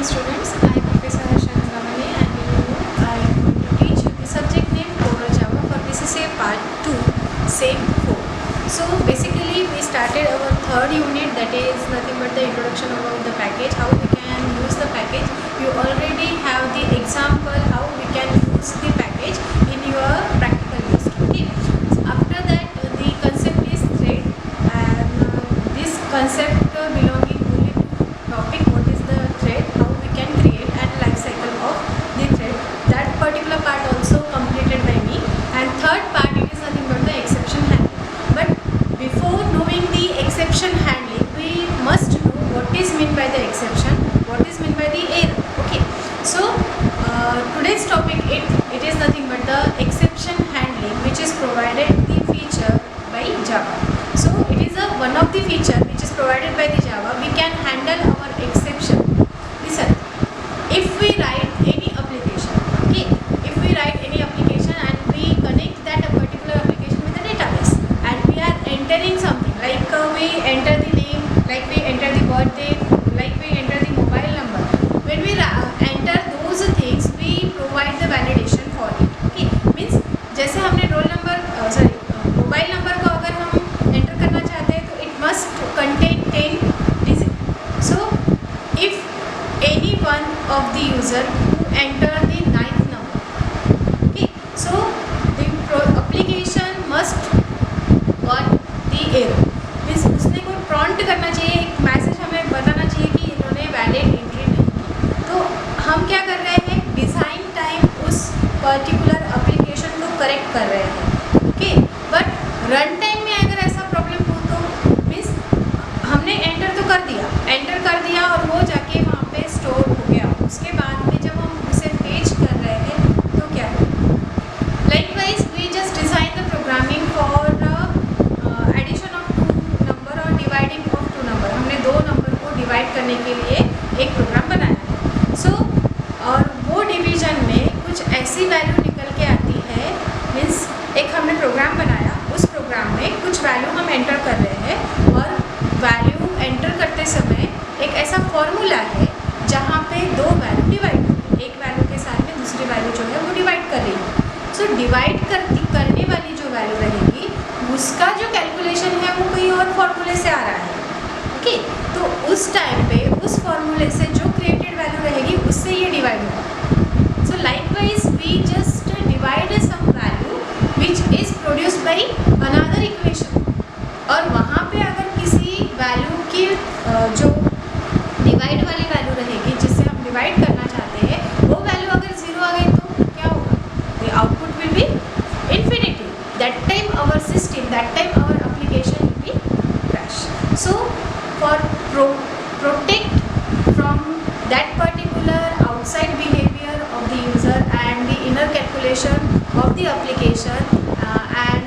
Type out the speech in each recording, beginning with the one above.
morning students. I am Professor Shangamani and I am going to teach you the subject name Core Java for BCCA Part 2, Same 4. So basically we started our third unit, that is nothing but the introduction about the package, how we can use the package. You already have the example how we can use the package in your practical list. Okay. So after that the concept is thread, and this concept belonging only to topic what is the thread, how we can create and life cycle of the thread. That particular part also completed by me, and third part it is nothing but the exception handling. But before knowing the exception handling, we must know what is meant by the exception, what is meant by the error. Okay, so today's topic it is nothing but the exception handling, which is provided the feature by Java. So it is one of the feature which is provided by the Java. We can handle our exception. Listen, if we write any application, okay, if we write any application and we connect that particular application with a database, and we are entering something like we enter the name, like we enter the birthday, like we enter the mobile number. When we enter those things, we provide the validation for it. Okay, means जैसे हमने roll number mobile number को अगर हम enter करना चाहते हैं तो it must contain 10 digit. So if any one of the user who enter the 9th number, okay, so the application must got the error. Means उसने कोई प्रॉम्प्ट करना चाहिए, एक मैसेज हमें बताना चाहिए कि इन्होंने वैलिड एंट्री नहीं की. तो हम क्या कर रहे हैं, डिज़ाइन टाइम उस पर्टिकुलर एप्लीकेशन को करेक्ट कर रहे हैं. ओके, बट रन टाइम में अगर ऐसा प्रॉब्लम हो तो मीन्स हमने एंटर तो कर दिया और वो जाके वहाँ पे स्टोर हो गया. उसके बाद में जब हम उसे पेज कर रहे हैं तो क्या हो, likewise we just design the programming for addition of 2 number और डिवाइडिंग ऑफ 2 नंबर. हमने 2 नंबर को डिवाइड करने के लिए एक प्रोग्राम बनाया है. सो और वो डिवीजन में कुछ ऐसी वैल्यू निकल के आती है, मीन्स एक हमने प्रोग्राम बनाया, उस प्रोग्राम में कुछ वैल्यू हम एंटर कर रहे हैं और वैल्यू एंटर करते समय एक ऐसा फॉर्मूला है जहाँ पे 2 वैल्यू डिवाइड होती है. एक वैल्यू के साथ में दूसरी वैल्यू जो है वो डिवाइड कर रही है. सो डिवाइड करने वाली जो वैल्यू रहेगी उसका जो कैलकुलेशन है वो कोई और फॉर्मूले से आ रहा है. ओके, तो उस टाइम पे उस फॉर्मूले से जो क्रिएटेड वैल्यू रहेगी उससे ये डिवाइड होगा. So likewise we just divide some value which is produced by another equation, और वहाँ पे अगर किसी वैल्यू की जो डिवाइड वाली वैल्यू रहेगी जिससे हम डिवाइड करना चाहते हैं, वो वैल्यू अगर 0 आ गई तो क्या होगा, the output will be infinity. That time our system, that time our application will be crash. So for protect from that particular outside behavior of the user and the inner calculation of the application and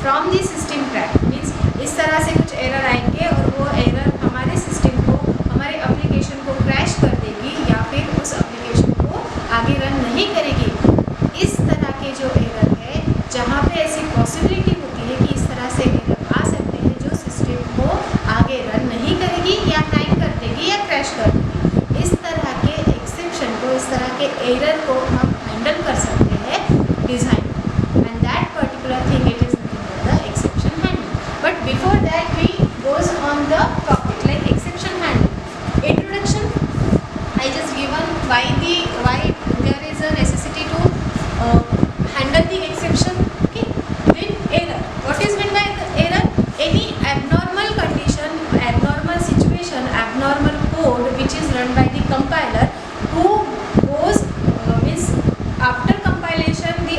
from the system crash, means इस तरह से कुछ error आएंगे और वो error हमारे system को, हमारे एप्लीकेशन को क्रैश कर देगी या फिर उस एप्लीकेशन को आगे रन नहीं करेगी. इस तरह के जो एरर है, जहाँ पे ऐसी पॉसिबिलिटी होती है कि इस तरह से एरर आ सकते हैं जो सिस्टम को आगे रन नहीं करेगी या हैंग कर देगी या क्रैश कर देगी, इस तरह के एक्सेप्शन को, इस तरह के एरर को हम हैंडल कर सकते हैं design, and that particular thing it is nothing but the exception handling. But before that we goes on the topic like exception handling. Introduction I just given why there is a necessity to handle the exception. Okay, then error. What is meant by the error? Any abnormal condition, abnormal situation, abnormal code which is run by the compiler, who goes means after compilation the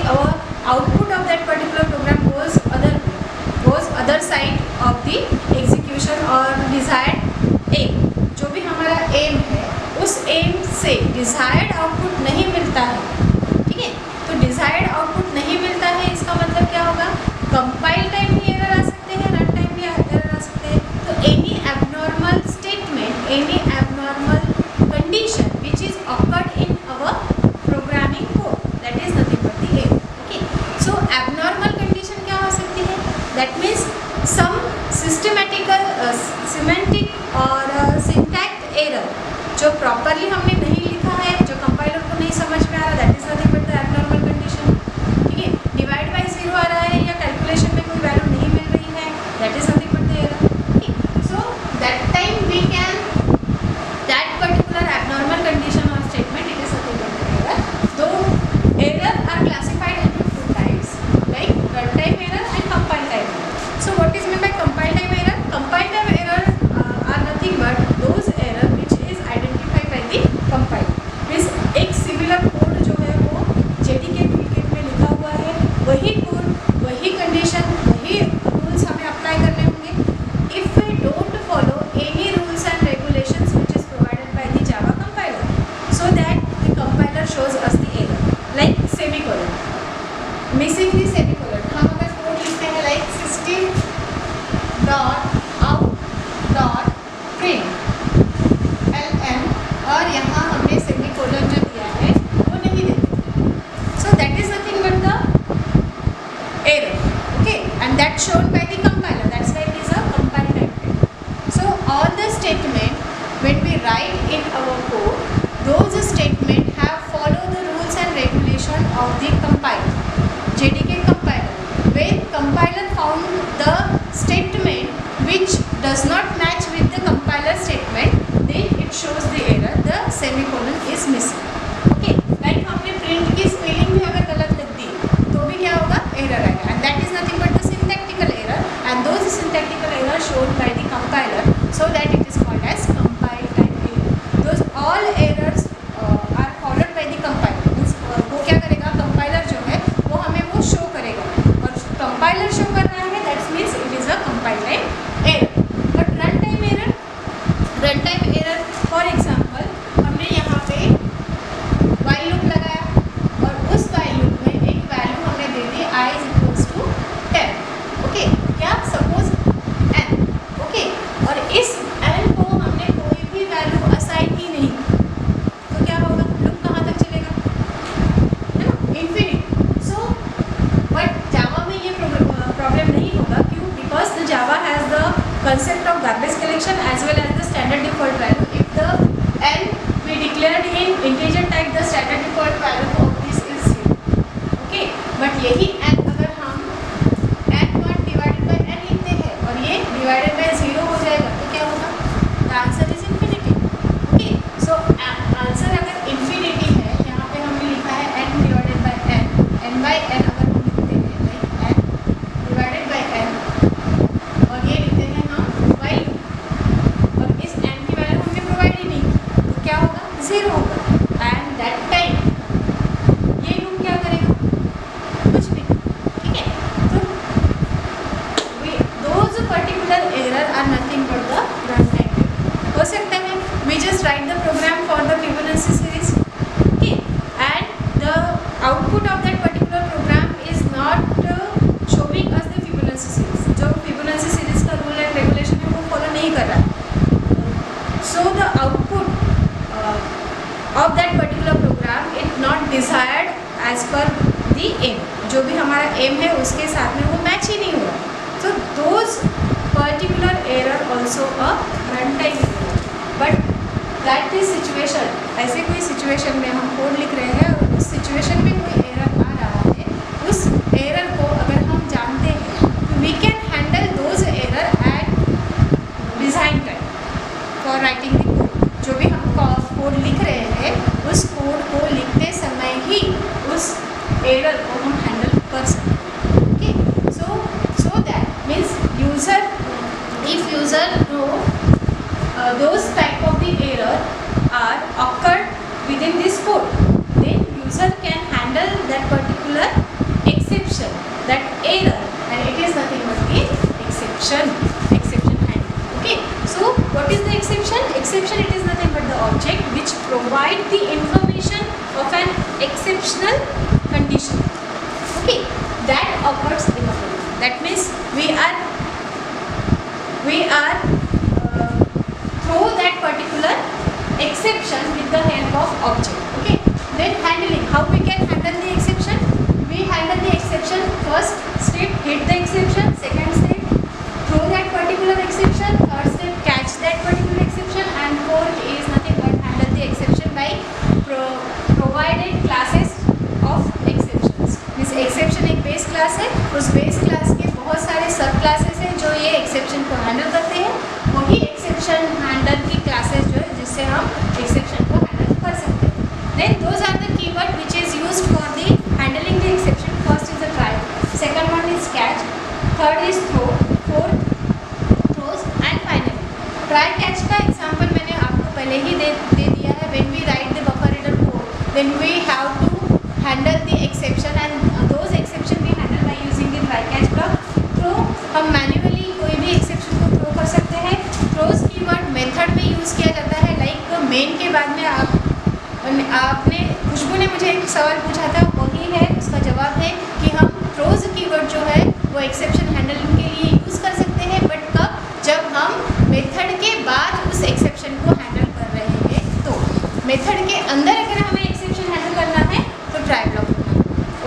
output of that particular program goes other side of the execution or desired aim. जो भी हमारा M है उस M से desired output नहीं मिलता है. ठीक है, तो डिज़ायर्ड आउटपुट नहीं मिलता है, इसका मतलब क्या होगा, कंपाइल टाइम भी एरर आ सकते हैं, रन टाइम भी एरर आ सकते हैं. तो any abnormal statement, any abnormal condition which is occurred in our programming code, that is nothing but the error. Okay, so abnormal condition क्या हो सकती है, that means some systematical semantic और सिंटैक्स एरर जो प्रॉपरली हमने नहीं shown by the compiler. That's why it is a compile type error. So all the statement when we write in our code, those statement have followed the rules and regulation of the compiler, JDK compiler. When compiler found the statement which does not match with the compiler statement, then it shows the error, the semicolon is missing. Okay, like हमने print की spelling भी अगर गलत लिख दी तो भी क्या होगा, error आएगा, and that is nothing but the syntactical error, and those syntactical errors shown by the compiler, so that it is called as compile type error. Those all errors are followed by the compiler. Means वो क्या करेगा, compiler जो है वो हमें वो show करेगा, और compiler show कर रहा है, that means it is a compile type error. But runtime error, for example, हमने यहाँ पे while loop लगाया और उस while loop में एक वैल्यू हमने दे दी I is equals to 10. Okay, क्या सपोज n. ओके, और इस n को हमने कोई भी वैल्यू असाइन ही नहीं, तो क्या होगा, लूप कहाँ तक चलेगा, है ना, इन्फिनिट. सो बट जावा में ये प्रॉब्लम नहीं होगा. क्यों? Because the Java has the concept of garbage collection as well as the standard default value. If the n we declared in integer type, the standard default value of this is 0. Okay, but यही n अगर हम n1 divided by n लिखते हैं और ये divided by 0 हो जाएगा तो क्या होगा, the answer is infinity. Okay, so answer अगर infinity है, यहाँ पे हमने लिखा है n divided by n, n by n अगर हम लिखते हैं like n divided by n, और ये लिखते हैं हम y, और इस n की वैल्यू हमने प्रोवाइड ही नहीं, तो क्या होगा, 0 होगा. एंड दैट टाइम ये लूप क्या करेगा, कुछ भी. ठीक है, तो those particular error are nothing but the run time. हो सकता है we just write the program for the Fibonacci series, okay, and the output of that particular program is not showing us the Fibonacci series. जो Fibonacci series का rule and regulation है वो follow नहीं कर रहा है. So the output of that particular program it not desired as per the aim. जो भी हमारा aim है उसके साथ में वो मैच ही नहीं हो रहा. So those particular error also a runtime error. But that is situation. ऐसे कोई situation में हम कोड लिख रहे हैं और उस situation में कोई error आ रहा है, उस error को अगर हम जानते हैं तो we can handle those error at design time for writing the code. जो भी हम कोड लिख रहे हैं उस कोड को लिखते समय ही उस एरर को हम हैंडल कर सकते हैं. Okay, so that means user, if user know those type of the error are occurred within this code, then user can handle that particular exception, that error, and it is nothing but the exception handling. Okay, so what is the exception? Exception, it is nothing but the object which provide the information of an exceptional condition. Okay, that occurs in a program. That means we are throw that particular exception with the help of object. Okay, then handling, how we can handle the exception? We handle the exception, first step hit the exception, second step throw that particular exception, third step catch that particular exception, and fourth is nothing but handle the exception by provided classes of exceptions. This exception एक base class है, उस base class के बहुत सारे सब classes हैं जो ये exception को handle करते हैं. वही exception handle की classes जो है जिससे हम exception को handle कर सकते हैं. Then those are the keyword which is used for the handling the exception. First is the try, second one is catch, third is throw, fourth throws, and finally try catch का example मैंने आपको पहले ही दे दिया है. When we write the buffer reader code, then we have to handle the exception, and those exception we handle by using the try catch block. Throw, हम manually कोई भी exception को throw कर सकते हैं. throws कीवर्ड मेथड में use किया जाता है. लाइक मेन के बाद में आपने खुशबू ने मुझे एक सवाल पूछा था, वही है उसका जवाब है कि हम थ्रोज कीवर्ड जो है वो एक्सेप्शन हैंडलिंग के लिए यूज़ कर सकते हैं. बट कब? जब हम मेथड के बाद उस एक्सेप्शन को हैंडल कर रहे हैं. तो मेथड के अंदर अगर हमें एक्सेप्शन हैंडल करना है तो ट्राई ब्लॉक करना.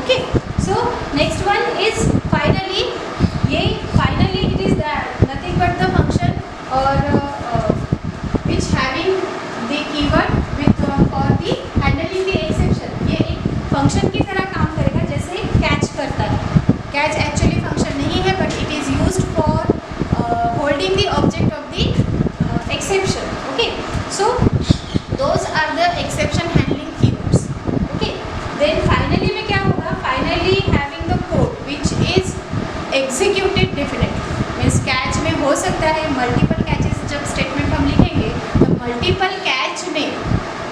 Okay, so next one is finally ये मल्टीपल कैच में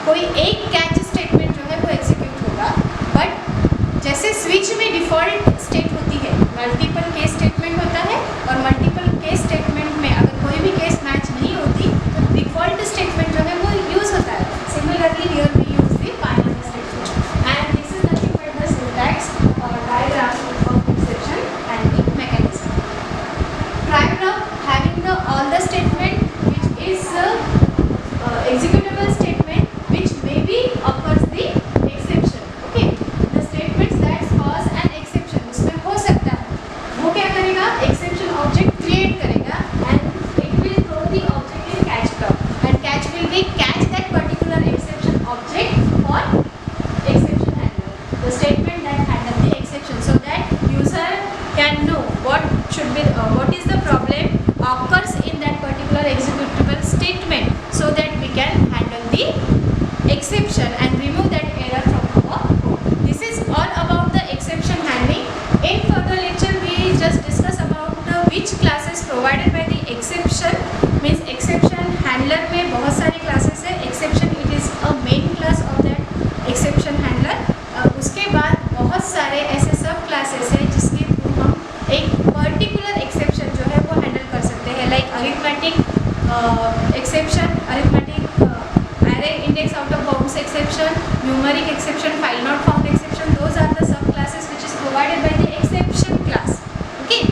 कोई एक कैच स्टेटमेंट जो है वो एग्जीक्यूट होगा, बट जैसे स्विच में डिफ़ॉल्ट स्टेट होती है, मल्टीपल केस स्टेटमेंट होता है, और मल्टीपल केस स्टेटमेंट में अगर कोई भी केस मैच नहीं होती तो डिफ़ॉल्ट स्टेटमेंट जो है वो यूज़ होता है. Similarly here we use the binary statement, and this is nothing but the syntax और diagram of exception handling mechanism. Prior of having the all the statement which is executable statement which maybe occurs the exception. Okay, the statements that cause an exception, उसमें हो सकता है वो क्या करेगा, exception object create करेगा and it will throw the object in catch block, and catch will be catch that particular exception object for exception handler, the statement that handle the exception, so that user can know what should be what is the problem occurs in that particular executable statement, so that we can handle the exception and remove that error from our code. This is all about the exception handling. In further lecture we just discuss about which classes provided by the exception, means exception handler में बहुत सारे classes है. exception it is a main class of that exception handler. उसके बाद बहुत सारे ऐसे सब classes है जिसके थ्रू हम एक पर्टिकुलर एक्सेप्शन जो है वो हैंडल कर सकते हैं, like arithmetic exception, arithmetic array index out of bounds exception, numeric exception, file not found exception. Those are the sub classes which is provided by the exception class. Okay,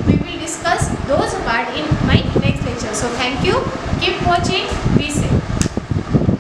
we will discuss those part in my next lecture. So thank you, keep watching.